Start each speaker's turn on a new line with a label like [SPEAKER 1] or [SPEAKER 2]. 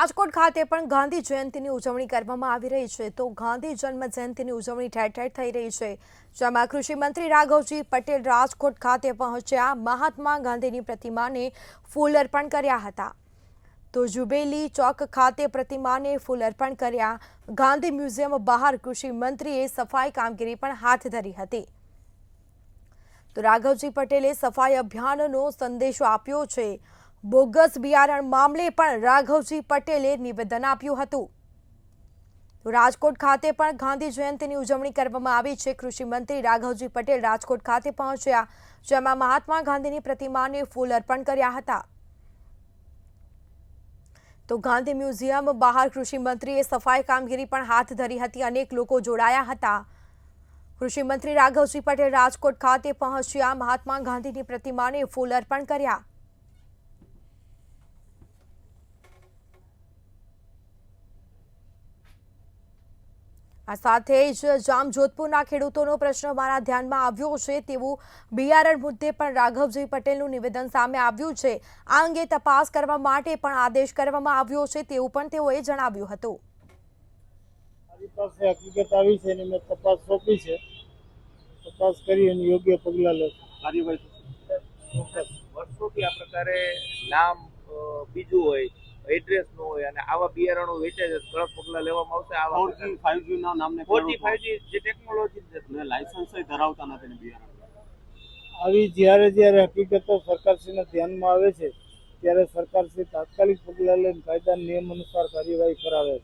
[SPEAKER 1] રાજકોટ ખાતે પણ ગાંધી જયંતિની ઉજવણી કરવામાં આવી રહી છે તો ગાંધી જન્મ જયંતિની ઉજવણી ઠેર ઠેર થઈ રહી છે જેમાં કૃષિ મંત્રી રાઘવજી પટેલ રાજકોટ ખાતે પહોંચ્યા મહાત્મા ગાંધીની પ્રતિમાને ફૂલ અર્પણ કર્યા હતા તો જુબેલી ચોક ખાતે પ્રતિમાને ફૂલ અર્પણ કર્યા ગાંધી મ્યુઝિયમ બહાર કૃષિ મંત્રીએ સફાઈ કામગીરી પણ હાથ ધરી હતી તો રાઘવજી પટેલે સફાઈ અભિયાનનો સંદેશો આપ્યો છે બોગસ બિયારણ મામલે પણ રાઘવજી પટેલે નિવેદન આપ્યું હતું તો રાજકોટ ખાતે પણ ગાંધી જયંતિની ઉજવણી કરવામાં આવી છે કૃષિ મંત્રી રાઘવજી પટેલ રાજકોટ ખાતે પહોંચ્યા જેમાં મહાત્મા ગાંધીની પ્રતિમાને ફૂલ અર્પણ કર્યા હતા તો ગાંધી મ્યુઝિયમ બહાર કૃષિ મંત્રીએ સફાઈ કામગીરી પણ હાથ ધરી હતી અનેક લોકો જોડાયા હતા કૃષિ મંત્રી રાઘવજી પટેલ રાજકોટ ખાતે પહોંચ્યા મહાત્મા ગાંધીની પ્રતિમાને ફૂલ અર્પણ કર્યા આ સાથે જ જામજોધપુરના ખેડૂતોનો પ્રશ્ન મારા ધ્યાનમાં આવ્યો છે તેવું બિયારણ મુદ્દે પણ રાઘવજી પટેલનું નિવેદન સામે આવ્યું છે આ અંગે તપાસ કરવા માટે પણ આદેશ કરવામાં આવ્યો છે તેવું પણ તેઓએ જણાવ્યું હતું
[SPEAKER 2] મારી પાસે હકીકત આવી છે અને મેં તપાસ સોંપી છે તપાસ કરી અને યોગ્ય પગલાં લેશે કાર્યવાહી
[SPEAKER 3] વર્ષોથી આ પ્રકારે નામ બીજું હોય એડ્રેસ નો હોય અને આવા બિયારણો વેચે છે કડક પગલાં લેવામાં આવશે આવા
[SPEAKER 4] 4G 5G ના નામને
[SPEAKER 3] 4G 5G જે ટેકનોલોજી છે
[SPEAKER 4] ને લાયસન્સ ધરાવતા નથી બિયારણ
[SPEAKER 2] આવી જ્યારે હકીકતો સરકારશ્રીના ધ્યાનમાં આવે છે ત્યારે સરકારશ્રી તાત્કાલિક પગલાં લઈને કાયદા નિયમ અનુસાર કાર્યવાહી કરાવે છે।